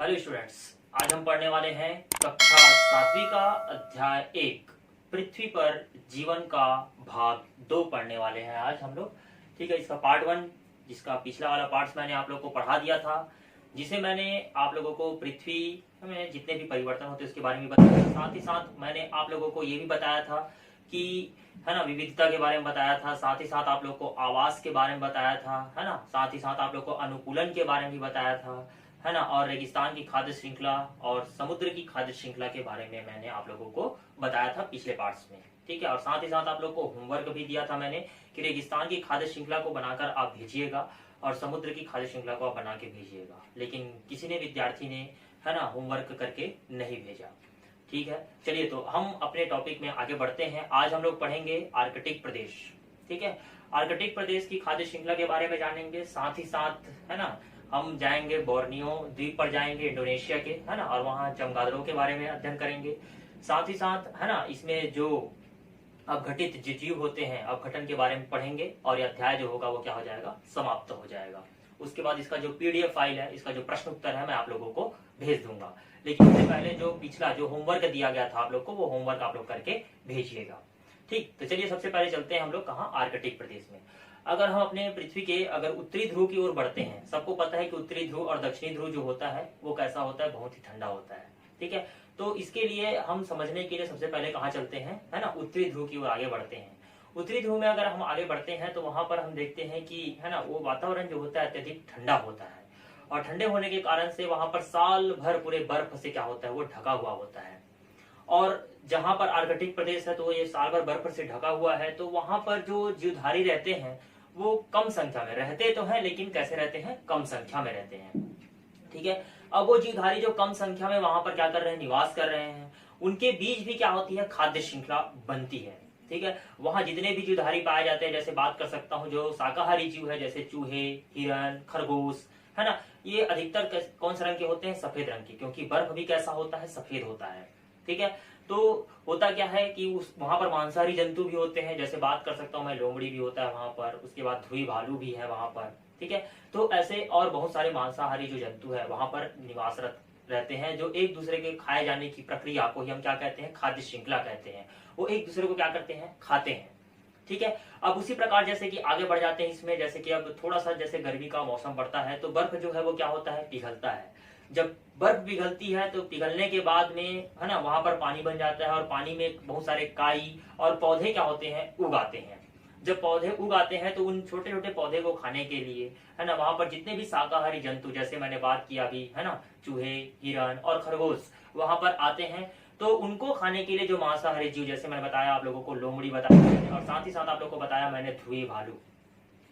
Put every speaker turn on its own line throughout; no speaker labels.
Hello students, आज हम पढ़ने वाले हैं कक्षा 7वीं का अध्याय 1 पृथ्वी पर जीवन का भाग 2 पढ़ने वाले हैं आज हम लोग। ठीक है, इसका पार्ट 1 जिसका पिछला वाला पार्ट्स मैंने आप लोगों को पढ़ा दिया था, जिसे मैंने आप लोगों को पृथ्वी में जितने भी परिवर्तन होते हैं उसके बारे में बताया। साथ ही साथ मैंने आप लोगों को ये भी बताया था कि है ना, विविधता के बारे में बताया था। साथ ही साथ आप लोग को आवास के बारे में बताया था, है ना। साथ ही साथ आप लोग को अनुकूलन के बारे में भी बताया था, है ना। और रेगिस्तान की खाद्य श्रृंखला और समुद्र की खाद्य श्रृंखला के बारे में मैंने आप लोगों को बताया था पिछले पार्ट्स में। ठीक है, और साथ ही साथ आप लोग को होमवर्क भी दिया था मैंने कि रेगिस्तान की खाद्य श्रृंखला को बनाकर आप भेजिएगा और समुद्र की खाद्य श्रृंखला को आप बना के भेजिएगा। लेकिन किसी ने विद्यार्थी ने, है ना, होमवर्क करके नहीं भेजा। ठीक है, चलिए तो हम अपने टॉपिक में आगे बढ़ते हैं। आज हम लोग पढ़ेंगे आर्कटिक प्रदेश। ठीक है, आर्कटिक प्रदेश की खाद्य श्रृंखला के बारे में जानेंगे। साथ ही साथ, है ना, हम जाएंगे बोर्नियो द्वीप पर, जाएंगे इंडोनेशिया के, है ना, और वहाँ चमगादड़ों के बारे में अध्ययन करेंगे। साथ ही साथ, है ना, इसमें जो अपघटित जीव होते हैं अपघटन के बारे में पढ़ेंगे और यह अध्याय जो होगा वो क्या हो जाएगा, समाप्त हो जाएगा। उसके बाद इसका जो पीडीएफ फाइल है, इसका जो प्रश्न उत्तर है, मैं आप लोगों को भेज दूंगा। लेकिन उससे पहले जो पिछला जो होमवर्क दिया गया था आप लोग को, वो होमवर्क आप लोग करके भेजिएगा। ठीक, तो चलिए सबसे पहले चलते हैं हम लोग कहाँ, आर्कटिक प्रदेश में। अगर हम अपने पृथ्वी के अगर उत्तरी ध्रुव की ओर बढ़ते हैं, सबको पता है कि उत्तरी ध्रुव और दक्षिणी ध्रुव जो होता है वो कैसा होता है, बहुत ही ठंडा होता है। ठीक है, तो इसके लिए हम समझने के लिए सबसे पहले कहाँ चलते हैं, है ना, उत्तरी ध्रुव की ओर आगे बढ़ते हैं। उत्तरी ध्रुव में अगर हम आगे बढ़ते हैं तो वहां पर हम देखते हैं कि, है ना, वो वातावरण जो होता है अत्यधिक ठंडा होता है और ठंडे होने के कारण से वहां पर साल भर पूरे बर्फ से क्या होता है, वो ढका हुआ होता है। और जहां पर आर्कटिक प्रदेश है तो ये साल भर बर्फ से ढका हुआ है, तो वहां पर जो जीवधारी रहते हैं वो कम संख्या में रहते तो हैं, लेकिन कैसे रहते हैं, कम संख्या में रहते हैं। ठीक है, अब वो जीवधारी जो कम संख्या में वहां पर क्या कर रहे हैं, निवास कर रहे हैं, उनके बीच भी क्या होती है, खाद्य श्रृंखला बनती है। ठीक है, वहां जितने भी जीवधारी पाए जाते हैं, जैसे बात कर सकता हूँ जो शाकाहारी जीव है, जैसे चूहे, हिरण, खरगोश, है ना, ये अधिकतर कौन से रंग के होते हैं, सफेद रंग के, क्योंकि बर्फ भी कैसा होता है, सफेद होता है। ठीक है, तो होता क्या है कि उस वहां पर मांसाहारी जंतु भी होते हैं, जैसे बात कर सकता हूँ मैं, लोमड़ी भी होता है वहां पर, उसके बाद ध्रुवी भालू भी है वहां पर। ठीक है, तो ऐसे और बहुत सारे मांसाहारी जो जंतु है वहां पर निवासरत रहते हैं, जो एक दूसरे के खाए जाने की प्रक्रिया को ही हम क्या कहते हैं, खाद्य श्रृंखला कहते हैं। वो एक दूसरे को क्या करते हैं, खाते हैं। ठीक है, अब उसी प्रकार जैसे कि आगे बढ़ जाते हैं इसमें, जैसे कि अब थोड़ा सा जैसे गर्मी का मौसम पड़ता है तो बर्फ जो है वो क्या होता है, पिघलता है। जब बर्फ पिघलती है तो पिघलने के बाद में, है ना, वहां पर पानी बन जाता है और पानी में बहुत सारे काई और पौधे क्या होते हैं, उगाते हैं। जब पौधे उगाते हैं तो उन छोटे छोटे पौधे को खाने के लिए, है ना, वहां पर जितने भी शाकाहारी जंतु, जैसे मैंने बात किया अभी, है ना, चूहे, हिरण और खरगोश वहां पर आते हैं। तो उनको खाने के लिए जो मांसाहारी जीव, जैसे मैंने बताया आप लोगों को, लोमड़ी बताया और साथ ही साथ आप लोगों को बताया मैंने ध्रुवी भालू।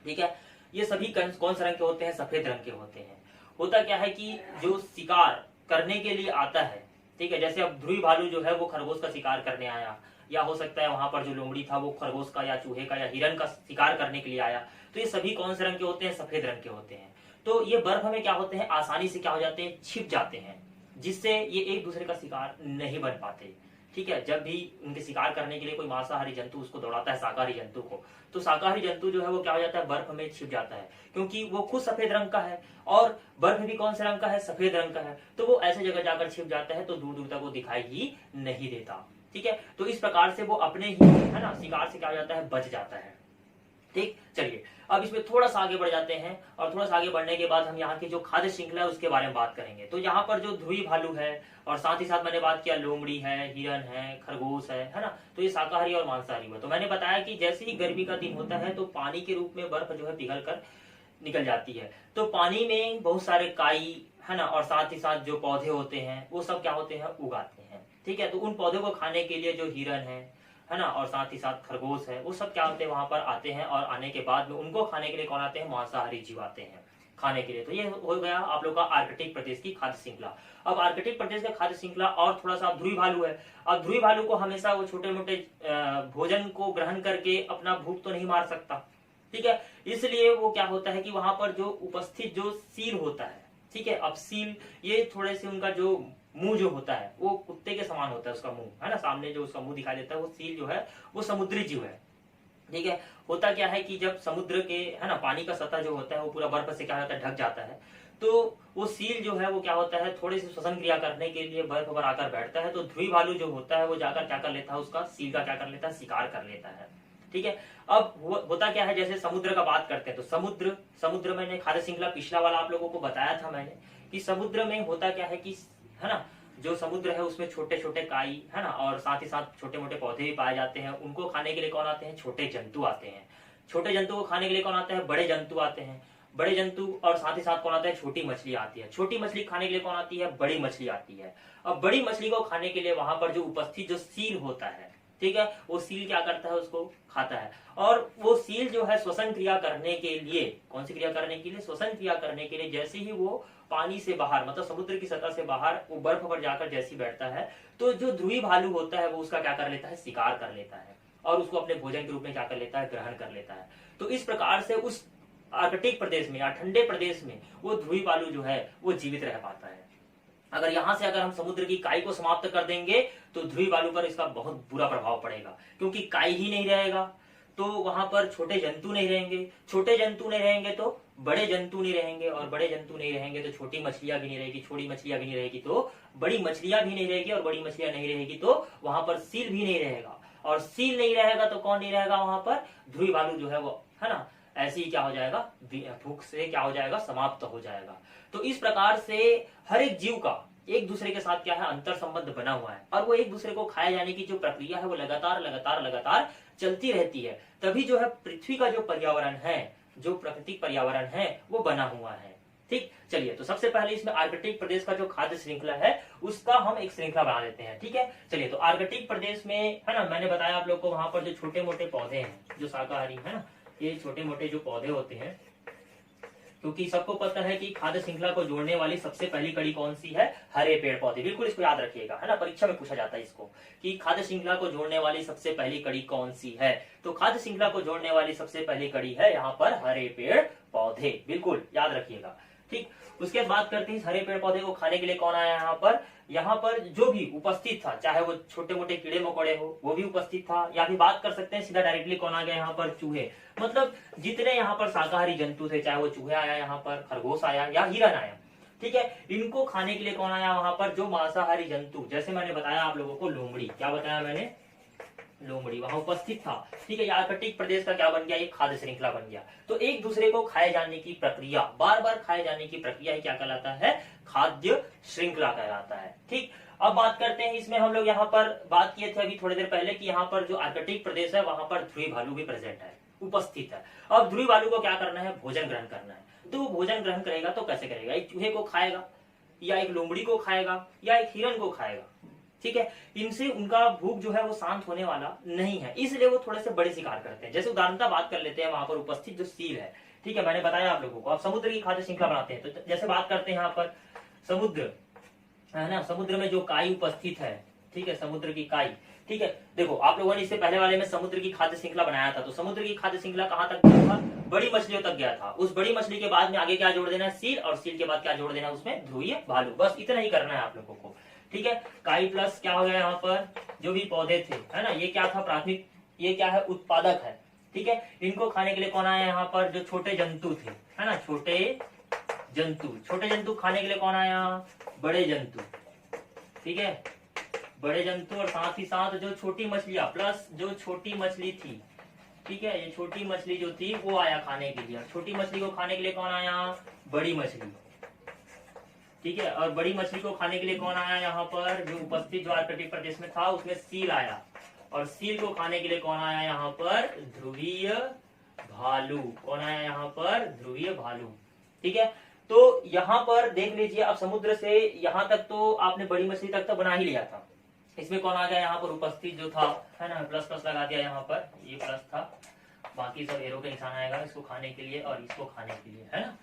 ठीक है, ये सभी कौन से रंग के होते हैं, सफेद रंग के होते हैं। होता क्या है कि जो शिकार करने के लिए आता है, ठीक है, जैसे अब ध्रुवी भालू जो है वो खरगोश का शिकार करने आया, या हो सकता है वहां पर जो लोमड़ी था वो खरगोश का या चूहे का या हिरण का शिकार करने के लिए आया, तो ये सभी कौन से रंग के होते हैं, सफेद रंग के होते हैं। तो ये बर्फ में क्या होते हैं, आसानी से क्या हो जाते हैं, छिप जाते हैं, जिससे ये एक दूसरे का शिकार नहीं बन पाते। ठीक है, जब भी उनके शिकार करने के लिए कोई मांसाहारी जंतु उसको दौड़ाता है, शाकाहारी जंतु को, तो शाकाहारी जंतु जो है वो क्या हो जाता है, बर्फ में छिप जाता है, क्योंकि वो खुद सफेद रंग का है और बर्फ भी कौन से रंग का है, सफेद रंग का है। तो वो ऐसे जगह जाकर छिप जाता है तो दूर दूर तक वो दिखाई ही नहीं देता। ठीक है, तो इस प्रकार से वो अपने ही, है ना, शिकार से क्या हो जाता है, बच जाता है। ठीक, चलिए अब इसमें थोड़ा सा आगे बढ़ जाते हैं और थोड़ा सा आगे बढ़ने के बाद हम यहाँ की जो खाद्य श्रृंखला है उसके बारे में बात करेंगे। तो यहाँ पर जो ध्रुवी भालू है और साथ ही साथ मैंने बात किया लोमड़ी है, हिरन है, खरगोश है ना, तो ये शाकाहारी और मांसाहारी हुआ। तो मैंने बताया कि जैसे ही गर्मी का दिन होता है तो पानी के रूप में बर्फ जो है पिघल कर निकल जाती है, तो पानी में बहुत सारे काई, है ना, और साथ ही साथ जो पौधे होते हैं वो सब क्या होते हैं, उगाते हैं। ठीक है, तो उन पौधों को खाने के लिए जो हिरन है ना, और साथ ही साथ खरगोश है, वो सब क्या होते हैं, वहां पर आते हैं और आने के बाद में उनको खाने के लिए कौन आते हैं, मांसाहारी जीव आते हैं खाने के लिए। तो ये हो गया आप लोग का आर्कटिक प्रदेश की खाद्य श्रृंखला। अब आर्कटिक प्रदेश का खाद्य श्रृंखला और थोड़ा सा ध्रुवी भालू है। अब ध्रुवी भालू को हमेशा वो छोटे मोटे भोजन को ग्रहण करके अपना भूख तो नहीं मार सकता। ठीक है, इसलिए वो क्या होता है कि वहां पर जो उपस्थित जो सील होता है, ठीक है, अब सील ये थोड़े से उनका जो मुंह जो होता है वो कुत्ते के समान होता है, उसका मुंह, है ना, सामने जो उसका मुंह दिखाई देता है, वो सील जो है वो समुद्री जीव है। ठीक है, होता क्या है कि जब समुद्र के, है ना, पानी का सतह जो होता है वो पूरा बर्फ से क्या होता है, ढक जाता है, तो वो सील जो है वो क्या होता है, थोड़ी सी श्वसन क्रिया करने के लिए बर्फ पर आकर बैठता है, तो ध्रुवी भालू जो होता है वो जाकर क्या कर लेता है, उसका सील का क्या कर लेता है, शिकार कर लेता है। ठीक है, अब होता क्या है, जैसे समुद्र का बात करते हैं तो समुद्र मैंने खाद्य श्रृंखला पिछला वाला आप लोगों को बताया था मैंने कि समुद्र में होता क्या है कि, है ना, जो समुद्र है उसमें छोटे छोटे काई, है ना, और साथ ही साथ छोटे मोटे पौधे भी पाए जाते हैं। उनको खाने के लिए कौन आते हैं, छोटे जंतु आते हैं। छोटे जंतु को खाने के लिए कौन आता है, बड़े जंतु आते हैं। बड़े जंतु और साथ ही साथ कौन आता है, छोटी मछली आती है। छोटी मछली खाने के लिए कौन आती है, बड़ी मछली आती है। अब बड़ी मछली को खाने के लिए वहां पर जो उपस्थित जो सील होता है, ठीक है, वो सील क्या करता है, उसको खाता है। और वो सील जो है श्वसन क्रिया करने के लिए, कौन सी क्रिया करने के लिए, श्वसन क्रिया करने के लिए, जैसे ही वो पानी से बाहर, मतलब समुद्र की सतह से बाहर वो बर्फ पर जाकर जैसी बैठता है, तो जो ध्रुवी भालू होता है वो उसका क्या कर लेता है, शिकार कर लेता है और उसको अपने भोजन के रूप में क्या कर लेता है, ग्रहण कर लेता है। तो इस प्रकार से उस आर्कटिक प्रदेश में या ठंडे प्रदेश में वो ध्रुवी भालू जो है वो जीवित रह पाता है। अगर यहां से अगर हम समुद्र की काई को समाप्त कर देंगे तो ध्रुवी भालू पर इसका बहुत बुरा प्रभाव पड़ेगा, क्योंकि काई ही नहीं रहेगा तो वहां पर छोटे जंतु नहीं रहेंगे, छोटे जंतु नहीं रहेंगे तो बड़े जंतु नहीं रहेंगे, और बड़े जंतु नहीं रहेंगे तो छोटी मछलियां भी नहीं रहेगी, छोटी मछलियां भी नहीं रहेगी तो बड़ी मछलियां भी नहीं रहेगी, और बड़ी मछलियां नहीं रहेगी तो वहां पर सील भी नहीं रहेगा, और सील नहीं रहेगा तो कौन नहीं रहेगा वहां पर, ध्रुवी भालू जो है वो, है ना, ऐसे ही क्या हो जाएगा, भूख से क्या हो जाएगा, समाप्त हो जाएगा। तो इस प्रकार से हर एक जीव का एक दूसरे के साथ क्या है, अंतर संबंध बना हुआ है, और वो एक दूसरे को खाए जाने की जो प्रक्रिया है वो लगातार लगातार लगातार चलती रहती है। तभी जो है पृथ्वी का जो पर्यावरण है, जो प्राकृतिक पर्यावरण है वो बना हुआ है। ठीक, चलिए, तो सबसे पहले इसमें आर्कटिक प्रदेश का जो खाद्य श्रृंखला है उसका हम एक श्रृंखला बना लेते हैं। ठीक है, चलिए, तो आर्कटिक प्रदेश में, है ना, मैंने बताया आप लोग को वहां पर जो छोटे मोटे पौधे हैं, जो शाकाहारी है ना, ये छोटे मोटे जो पौधे होते हैं, क्योंकि सबको पता है कि खाद्य श्रृंखला को जोड़ने वाली सबसे पहली कड़ी कौन सी है, हरे पेड़ पौधे। बिल्कुल इसको याद रखिएगा, है ना, परीक्षा में पूछा जाता है इसको कि खाद्य श्रृंखला को जोड़ने वाली सबसे पहली कड़ी कौन सी है। तो खाद्य श्रृंखला को जोड़ने वाली सबसे पहली कड़ी है यहाँ पर हरे पेड़ पौधे, बिल्कुल याद रखिएगा। ठीक, उसके बाद बात करते हैं हरे पेड़ पौधे को खाने के लिए कौन आया यहाँ पर जो भी उपस्थित था, चाहे वो छोटे मोटे कीड़े मकोड़े हो वो भी उपस्थित था, या भी बात कर सकते हैं सीधा डायरेक्टली कौन आ गया यहाँ पर, चूहे। मतलब जितने यहाँ पर शाकाहारी जंतु थे, चाहे वो चूहे आया यहाँ पर, खरगोश आया या हिरन आया, ठीक है, इनको खाने के लिए कौन आया वहां पर, जो मांसाहारी जंतु, जैसे मैंने बताया आप लोगों को लोमड़ी, क्या बताया मैंने, लोमड़ी वहां उपस्थित था। ठीक है, आर्कटिक प्रदेश का क्या बन गया, एक खाद्य श्रृंखला बन गया। तो एक दूसरे को खाए जाने की प्रक्रिया, बार बार खाए जाने की प्रक्रिया ही क्या कहलाता है, खाद्य श्रृंखला कहलाता है। ठीक, अब बात करते हैं इसमें, हम लोग यहाँ पर बात किए थे अभी थोड़ी देर पहले कि यहाँ पर जो आर्कटिक प्रदेश है वहां पर ध्रुवी भालू भी प्रेजेंट है, उपस्थित है। अब ध्रुवी भालू को क्या करना है, भोजन ग्रहण करना है। तो वो भोजन ग्रहण करेगा तो कैसे करेगा, एक चूहे को खाएगा, या एक लोमड़ी को खाएगा, या एक हिरन को खाएगा। ठीक है, इनसे उनका भूख जो है वो शांत होने वाला नहीं है, इसलिए वो थोड़े से बड़े शिकार करते हैं। जैसे उदाहरणता बात कर लेते हैं, वहां पर उपस्थित जो सील है, ठीक है, मैंने बताया आप लोगों को। आप समुद्र की खाद्य श्रृंखला बनाते हैं तो जैसे बात करते हैं यहाँ पर समुद्र, है ना, समुद्र में जो काई उपस्थित है, ठीक है, समुद्र की काई। ठीक है, देखो आप लोगों ने इससे पहले वाले में समुद्र की खाद्य श्रृंखला बनाया था, तो समुद्र की खाद्य श्रृंखला कहां तक गया था, बड़ी मछलियों तक गया था। उस बड़ी मछली के बाद में आगे क्या जोड़ देना है, सील, और सील के बाद क्या जोड़ देना है उसमें, ध्रुवीय भालू। बस इतना ही करना है आप लोगों को। ठीक है, काई प्लस क्या हो गया यहाँ पर, जो भी पौधे थे, है ना, ये क्या था, प्राथमिक, ये क्या है, उत्पादक है। ठीक है, इनको खाने के लिए कौन आया यहाँ पर, जो छोटे जंतु थे, है ना, छोटे जंतु खाने के लिए कौन आया, बड़े जंतु। ठीक है, बड़े जंतु, और साथ ही साथ जो छोटी मछलियां प्लस जो छोटी मछली थी, ठीक है, ये छोटी मछली जो थी वो आया खाने के लिए। छोटी मछली को खाने के लिए कौन आया, बड़ी मछली। ठीक है, और बड़ी मछली को खाने के लिए कौन आया यहाँ पर, जो उपस्थित जो आर्कटिक प्रदेश में था उसमें सील आया, और सील को खाने के लिए कौन आया यहाँ पर, ध्रुवीय भालू। कौन आया यहाँ पर, ध्रुवीय भालू। ठीक है, तो यहाँ पर देख लीजिए, अब समुद्र से यहाँ तक तो आपने बड़ी मछली तक तो बना ही लिया था। इसमें कौन आ गया यहाँ पर, उपस्थित जो था, है ना, प्लस प्लस लगा दिया यहाँ पर, ये प्लस था, बाकी सब एरो का निशान आएगा इसको खाने के लिए और इसको खाने के लिए, है ना।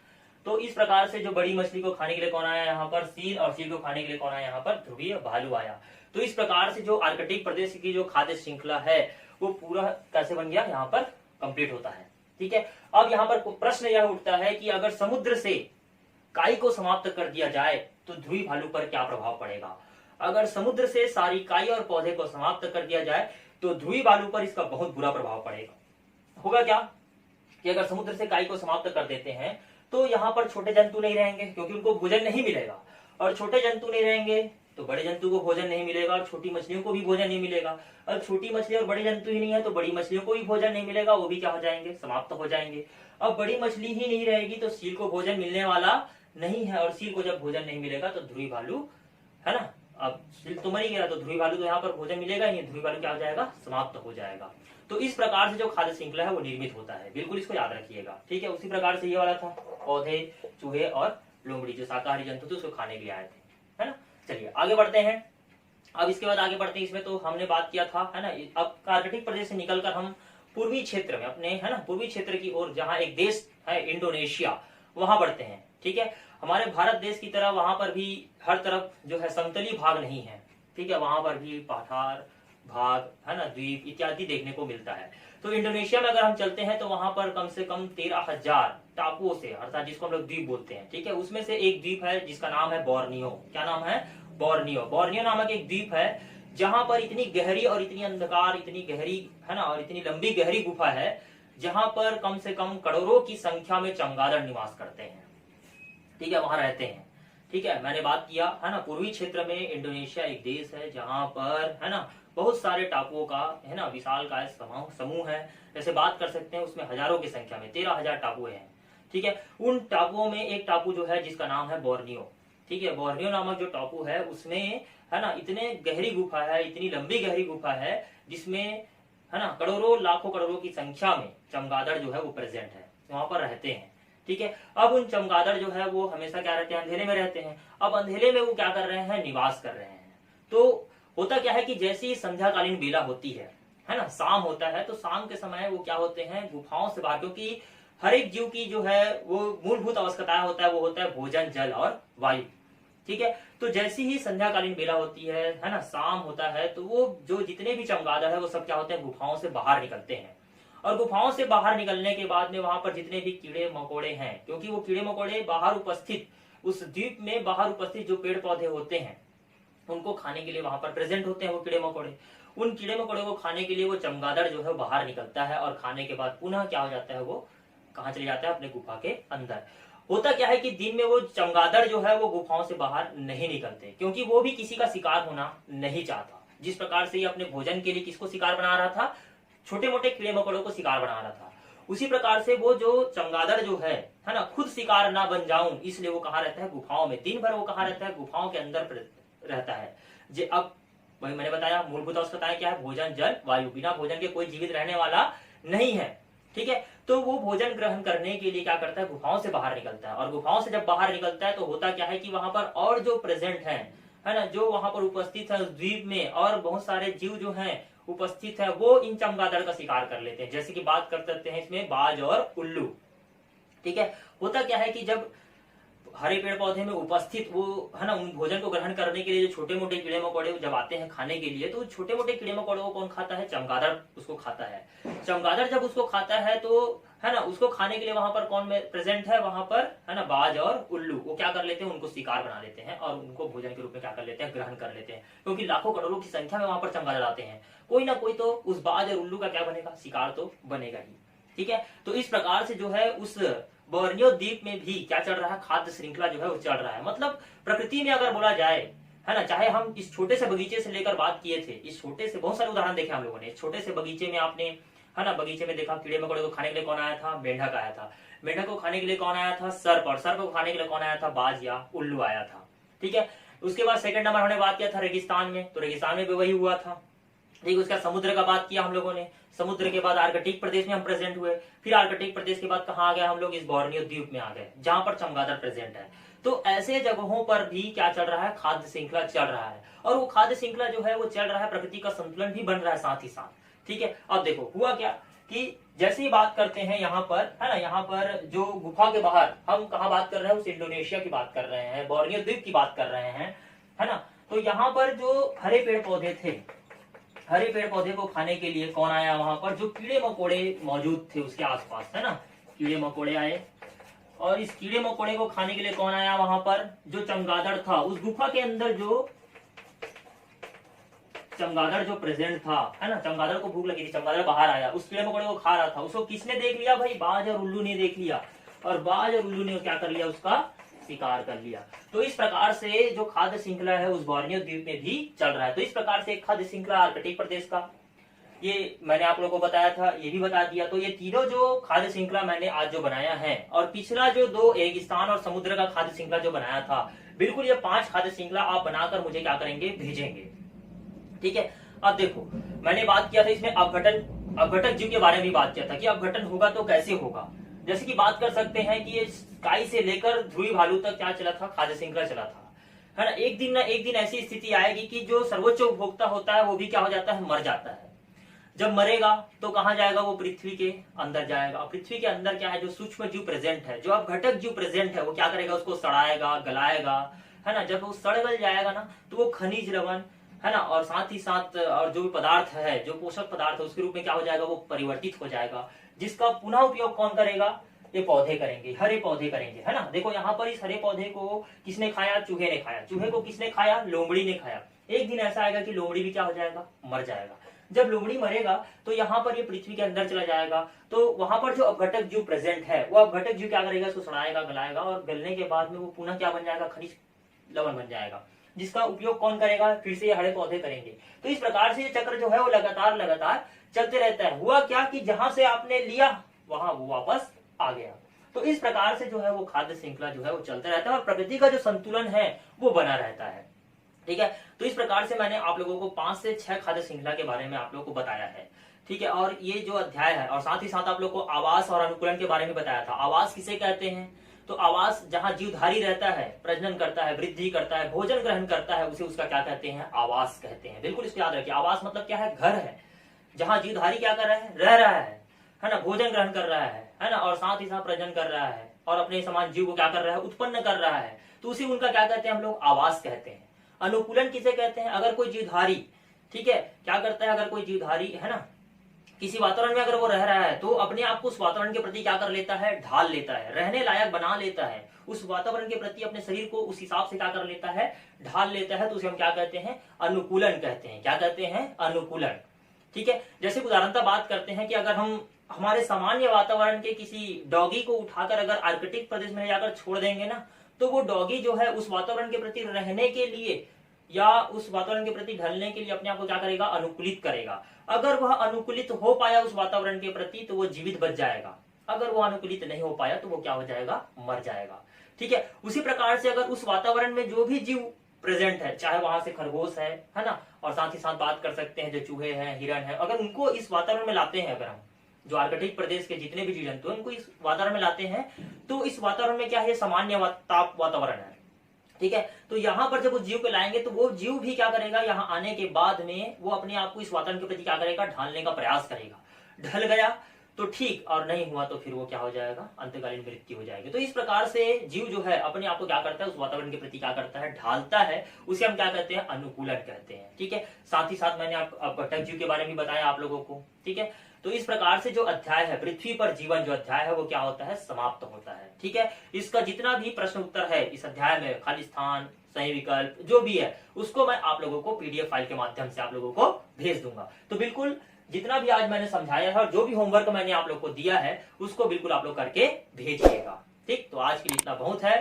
तो इस प्रकार से जो बड़ी मछली को खाने के लिए कौन आया यहाँ पर, सील, और सील को खाने के लिए कौन आया यहाँ पर, ध्रुवीय भालू आया। तो इस प्रकार से जो आर्कटिक प्रदेश की जो खाद्य श्रृंखला है वो पूरा कैसे बन गया, यहाँ पर कंप्लीट होता है। ठीक है, अब यहाँ पर प्रश्न यह उठता है कि अगर समुद्र से काई को समाप्त कर दिया जाए तो ध्रुवी भालू पर क्या प्रभाव पड़ेगा। अगर समुद्र से सारी काई और पौधे को समाप्त कर दिया जाए तो ध्रुवी भालू पर इसका बहुत बुरा प्रभाव पड़ेगा। होगा क्या कि अगर समुद्र से काई को समाप्त कर देते हैं तो यहाँ पर छोटे जंतु नहीं रहेंगे क्योंकि उनको भोजन नहीं मिलेगा, और छोटे जंतु नहीं रहेंगे तो बड़े जंतु को भोजन नहीं मिलेगा, और छोटी मछलियों को भी भोजन नहीं मिलेगा। और छोटी मछली और बड़े जंतु ही नहीं है तो बड़ी मछलियों को भी भोजन नहीं मिलेगा, वो भी क्या हो जाएंगे, समाप्त हो जाएंगे। अब बड़ी मछली ही नहीं रहेगी तो सील को भोजन मिलने वाला नहीं है, और सील को जब भोजन नहीं मिलेगा तो ध्रुवी भालू, है ना, अब सील तो मर ही गया तो ध्रुवी भालू तो यहाँ पर भोजन मिलेगा ही नहीं, ध्रुवी भालू क्या हो जाएगा, समाप्त हो जाएगा। तो इस प्रकार से जो खाद्य श्रृंखला है वो निर्मित होता है, बिल्कुल इसको याद रखिएगा, ठीक है। उसी प्रकार से ये वाला था, पौधे, चूहे और लोमड़ी जो शाकाहारी जंतु थे उसको खाने के लिए आए थे, है ना। चलिए आगे बढ़ते हैं। अब इसके बाद आगे बढ़ते हैं, इसमें तो हमने बात किया था, है ना। अब आर्कटिक प्रदेश से निकलकर हम पूर्वी क्षेत्र में अपने, है ना, पूर्वी क्षेत्र की ओर जहाँ एक देश है इंडोनेशिया, वहां बढ़ते हैं, ठीक है। हमारे भारत देश की तरह वहां पर भी हर तरफ जो है समतली भाग नहीं है, ठीक है, वहां पर भी पठार भाग, है ना, द्वीप इत्यादि देखने को मिलता है। तो इंडोनेशिया में अगर हम चलते हैं तो वहां पर कम से कम 13,000 टापुओं से, अर्थात जिसको हम लोग द्वीप बोलते हैं, ठीक है, उसमें से एक द्वीप है जिसका नाम है बोर्नियो। क्या नाम है, बोर्नियो। बोर्नियो नामक एक द्वीप है जहां पर इतनी गहरी और इतनी अंधकार, इतनी गहरी, है ना, और इतनी लंबी गहरी गुफा है जहां पर कम से कम करोड़ों की संख्या में चमगादड़ निवास करते हैं, ठीक है, वहां रहते हैं, ठीक है। मैंने बात किया, है ना, पूर्वी क्षेत्र में इंडोनेशिया एक देश है जहां पर, है ना, बहुत सारे टापुओं का, है ना, विशालकाय समूह है, जैसे बात कर सकते हैं, उसमें हजारों की संख्या में 13,000 टापू हैं, ठीक है। उन टापुओं में एक टापू जो है जिसका नाम है बोर्नियो, ठीक है। बोर्नियो नामक जो टापू है उसमें, है ना, इतने गहरी गुफा है, इतनी लंबी गहरी गुफा है जिसमें, है ना, करोड़ों लाखों करोड़ों की संख्या में चमगादड़ जो है वो प्रेजेंट है, वहां पर रहते हैं, ठीक है। अब उन चमगादड़ जो है वो हमेशा क्या रहते हैं, अंधेरे में रहते हैं। अब अंधेरे में वो क्या कर रहे हैं, निवास कर रहे हैं। तो होता क्या है कि जैसे ही संध्याकालीन बेला होती है ना, शाम होता है, तो शाम के समय वो क्या होते हैं, गुफाओं से बाहर, क्योंकि हर एक जीव की जो है वो मूलभूत आवश्यकताएं होता है, वो होता है भोजन, जल और वायु, ठीक है। तो जैसी ही संध्याकालीन बेला होती है ना, शाम होता है, तो वो जो जितने भी चमगादड़ है वो सब क्या होते हैं, गुफाओं से बाहर निकलते हैं। और गुफाओं से बाहर निकलने के बाद में वहां पर जितने भी कीड़े मकोड़े हैं, क्योंकि वो कीड़े मकोड़े बाहर उपस्थित, उस द्वीप में बाहर उपस्थित जो पेड़ पौधे होते हैं उनको खाने के लिए वहां पर प्रेजेंट होते हैं वो कीड़े मकोड़े। उन कीड़े मकोड़े को खाने के लिए वो चमगादड़ जो है बाहर निकलता है, और खाने के बाद पुनः क्या हो जाता है, वो कहाँ चले जाता है, अपने गुफा के अंदर। होता क्या है कि दिन में वो चमगादड़ जो है वो गुफाओं से बाहर नहीं निकलते, क्योंकि वो भी किसी का शिकार होना नहीं चाहता। जिस प्रकार से ये अपने भोजन के लिए किसको शिकार बना रहा था, छोटे मोटे कीड़े मकोड़ों को शिकार बना रहा था, उसी प्रकार से वो जो चमगादड़ जो है ना, खुद शिकार ना बन जाऊं, इसलिए वो कहाँ रहता है, गुफाओं में। दिन भर वो कहाँ रहता है, गुफाओं के अंदर रहता है। जे अब वही मैंने बताया, मूलभूत आवश्यकताएं क्या है, भोजन, जल, वायु। बिना भोजन के कोई जीवित रहने वाला नहीं है, ठीक है। तो वो भोजन ग्रहण करने के लिए क्या करता है, गुफाओं से बाहर निकलता है। और गुफाओं से जब बाहर निकलता है तो होता क्या है कि वहां पर और जो प्रेजेंट है ना, जो वहां पर उपस्थित है उस द्वीप में, और बहुत सारे जीव जो हैं उपस्थित है, वो इन चमगादड़ का शिकार कर लेते हैं। जैसे कि बात कर सकते हैं इसमें बाज और उल्लू, ठीक है। होता क्या है कि जब हरे पेड़ पौधे में उपस्थित वो, है ना, उन भोजन को ग्रहण करने के लिए जो छोटे मोटे कीड़े मकोड़े जब आते हैं खाने के लिए, तो छोटे मोटे कीड़े मकोड़े को कौन खाता है, चमगादड़ उसको खाता है। चमगादड़ जब उसको खाता है तो, है ना, उसको खाने के लिए वहां पर कौन प्रेजेंट है, वहां पर, है ना, बाज और उल्लू, वो क्या कर लेते हैं, उनको शिकार बना लेते हैं और उनको भोजन के रूप में क्या कर लेते हैं, ग्रहण कर लेते हैं। क्योंकि लाखों करोड़ों की संख्या में वहां पर चमगादड़ आते हैं, कोई ना कोई तो उस बाज और उल्लू का क्या बनेगा, शिकार तो बनेगा ही, ठीक है। तो इस प्रकार से जो है उस बोर्नियो द्वीप में भी क्या चल रहा है, खाद्य श्रृंखला जो है वो चल रहा है। मतलब प्रकृति में अगर बोला जाए, है ना, चाहे हम इस छोटे से बगीचे से लेकर बात किए थे, इस छोटे से बहुत सारे उदाहरण देखे हम लोगों ने। इस छोटे से बगीचे में आपने, है ना, बगीचे में देखा कीड़े मकोड़े को खाने के लिए कौन आया था, मेंढक आया था। मेंढक को खाने के लिए कौन आया था, सर्प। और सर्प को खाने के लिए कौन आया था, बाज या उल्लू आया था, ठीक है। उसके बाद सेकंड नंबर हमने बात किया था रेगिस्तान में, तो रेगिस्तान में भी वही हुआ था, ठीक। उसका समुद्र का बात किया हम लोगों ने। समुद्र के बाद आर्कटिक प्रदेश में हम प्रेजेंट हुए, फिर आर्कटिक प्रदेश के बाद कहाँ आ गए हम लोग, इस बोर्नियो द्वीप में आ गए जहां पर चमगादड़ प्रेजेंट है। तो ऐसे जगहों पर भी क्या चल रहा है, खाद्य श्रृंखला चल रहा है। और वो खाद्य श्रृंखला जो है वो चल रहा है, प्रकृति का संतुलन भी बन रहा है साथ ही साथ, ठीक है। अब देखो हुआ क्या कि जैसे ही बात करते हैं यहाँ पर, है ना, यहाँ पर जो गुफा के बाहर हम कहाँ बात कर रहे हैं, उस इंडोनेशिया की बात कर रहे हैं, बोर्नियो द्वीप की बात कर रहे हैं, है ना। तो यहाँ पर जो हरे पेड़ पौधे थे, हरे पेड़ पौधे को खाने के लिए कौन आया वहां पर, जो कीड़े मकोड़े मौजूद थे उसके आसपास, है ना, कीड़े मकोड़े आए। और इस कीड़े मकोड़े को खाने के लिए कौन आया वहां पर, जो चमगादड़ था। उस गुफा के अंदर जो चमगादड़ जो प्रेजेंट था, है ना, चमगादड़ को भूख लगी थी, चमगादड़ बाहर आया, उस कीड़े मकोड़े को खा रहा था। उसको किसने देख लिया भाई, बाज और उल्लू ने देख लिया। और बाज और उल्लू ने क्या कर लिया, उसका शिकार कर लिया। तो इस प्रकार से जो खाद्य श्रृंखला है उस बोर्नियो द्वीप में भी चल रहा है। तो इस प्रकार से खाद्य श्रृंखला आर्कटिक प्रदेश का, ये मैंने आप लोगों को बताया था, ये भी बता दिया। तो ये तीनों जो खाद्य श्रृंखला मैंने आज जो बनाया है, और पिछला जो 2 रेगिस्तान और समुद्र का खाद्य श्रृंखला जो बनाया था, बिल्कुल ये 5 खाद्य श्रृंखला आप बनाकर मुझे क्या करेंगे, भेजेंगे। ठीक है। अब देखो, मैंने बात किया था इसमें अपघटक जीव के बारे में भी बात किया था कि अपघटन होगा तो कैसे होगा। जैसे कि बात कर सकते हैं कि ये स्काई से लेकर ध्रुवी भालू तक क्या चला था, खाद्य श्रृंखला चला था, है ना। एक दिन ऐसी स्थिति आएगी कि जो सर्वोच्च उपभोक्ता होता है वो भी क्या हो जाता है, मर जाता है। जब मरेगा तो कहां जाएगा, वो पृथ्वी के अंदर जाएगा। पृथ्वी के अंदर क्या है, जो सूक्ष्म जीव प्रेजेंट है, जो अपघटक जीव प्रेजेंट है, वो क्या करेगा, उसको सड़ाएगा, गलाएगा, है ना। जब वो सड़ गल जाएगा ना, तो वो खनिज लवण, है ना, और साथ ही साथ और जो भी पदार्थ है, जो पोषक पदार्थ है, उसके रूप में क्या हो जाएगा, वो परिवर्तित हो जाएगा, जिसका पुनः उपयोग कौन करेगा, ये पौधे करेंगे, हरे पौधे करेंगे, है ना। देखो यहाँ पर इस हरे पौधे को किसने खाया, चूहे ने खाया। चूहे को किसने खाया, लोमड़ी ने खाया। एक दिन ऐसा आएगा कि लोमड़ी भी क्या हो जाएगा, मर जाएगा। जब लोमड़ी मरेगा तो यहाँ पर ये पृथ्वी के अंदर चला जाएगा। तो वहां पर जो अपघटक जीव प्रेजेंट है, वो अपघटक जीव क्या करेगा, इसको सड़ाएगा, गलाएगा, और गलने के बाद में वो पुनः क्या बन जाएगा, खनिज लवण बन जाएगा, जिसका उपयोग कौन करेगा, फिर से ये हरे पौधे करेंगे। तो इस प्रकार से ये चक्र जो है वो लगातार चलते रहता है। हुआ क्या कि जहां से आपने लिया वहां वो वापस आ गया। तो इस प्रकार से जो है वो खाद्य श्रृंखला जो है वो चलता रहता है, और प्रकृति का जो संतुलन है वो बना रहता है। ठीक है। तो इस प्रकार से मैंने आप लोगों को 5 से 6 खाद्य श्रृंखला के बारे में आप लोगों को बताया है। ठीक है। और ये जो अध्याय है, और साथ ही साथ आप लोगों को आवास और अनुकूलन के बारे में बताया था। आवास किसे कहते हैं, तो आवास जहां जीवधारी रहता है, प्रजनन करता है, वृद्धि करता है, भोजन ग्रहण करता है, उसे उसका क्या कहते हैं, आवास कहते हैं। बिल्कुल इसको याद रखिए। आवास मतलब क्या है, घर है, जहां जीवधारी क्या कर रहा है, रह रहा है ना, भोजन ग्रहण कर रहा है ना, और साथ ही साथ प्रजनन कर रहा है, और अपने समान जीव को क्या कर रहा है, उत्पन्न कर रहा है। तो उसी उनका क्या कहते हैं हम लोग, आवास कहते हैं। अनुकूलन किसे कहते हैं, अगर कोई जीवधारी, ठीक है, क्या करता है, अगर कोई जीवधारी, है ना, किसी वातावरण में अगर वो रह रहा है तो अपने आप को उस वातावरण के प्रति क्या कर लेता है, ढाल लेता है, रहने लायक बना लेता है, उस वातावरण के प्रति अपने शरीर को उस हिसाब से क्या कर लेता है, ढाल लेता है। तो उसे हम क्या कहते हैं, अनुकूलन कहते हैं। क्या कहते हैं, अनुकूलन। ठीक है। जैसे उदाहरणतः बात करते हैं कि अगर हम हमारे सामान्य वातावरण के किसी डॉगी को उठाकर अगर आर्कटिक प्रदेश में जाकर छोड़ देंगे ना, तो वो डॉगी जो है उस वातावरण के प्रति रहने के लिए या उस वातावरण के प्रति ढलने के लिए अपने आप को क्या करेगा, अनुकूलित करेगा। अगर वह अनुकूलित हो पाया उस वातावरण के प्रति तो वो जीवित बच जाएगा। अगर वो अनुकूलित नहीं हो पाया तो वो क्या हो जाएगा, मर जाएगा। ठीक है। उसी प्रकार से अगर उस वातावरण में जो भी जीव प्रेजेंट है, चाहे वहां से खरगोश है ना, और साथ ही साथ बात कर सकते हैं जो चूहे हैं, हिरण है, अगर उनको इस वातावरण में लाते हैं, अगर हम जो आर्कटिक प्रदेश के जितने भी जीव जंतु हैं उनको इस वातावरण में लाते हैं, तो इस वातावरण में क्या है, सामान्य ताप वातावरण है। ठीक है। तो यहाँ पर जब उस जीव को लाएंगे तो वो जीव भी क्या करेगा, यहाँ आने के बाद में वो अपने आप को इस वातावरण के प्रति क्या करेगा, ढालने का प्रयास करेगा। ढल गया तो ठीक, और नहीं हुआ तो फिर वो क्या हो जाएगा, अंतकालीन मृत्यु हो जाएगी। तो इस प्रकार से जीव जो है अपने आप को क्या करता है, उस वातावरण के प्रति क्या करता है, ढालता है। उसे हम क्या कहते हैं, अनुकूलन कहते हैं। ठीक है। साथ ही साथ मैंने अपघटक जीव के बारे में बताया आप लोगों को। ठीक है। तो इस प्रकार से जो अध्याय है, पृथ्वी पर जीवन जो अध्याय है वो क्या होता है, समाप्त होता है। ठीक है। इसका जितना भी प्रश्न उत्तर है इस अध्याय में, खाली स्थान, सही विकल्प जो भी है, उसको मैं आप लोगों को पीडीएफ फाइल के माध्यम से आप लोगों को भेज दूंगा। तो बिल्कुल जितना भी आज मैंने समझाया है और जो भी होमवर्क मैंने आप लोग को दिया है उसको बिल्कुल आप लोग करके भेजिएगा। ठीक। तो आज के लिए इतना बहुत है।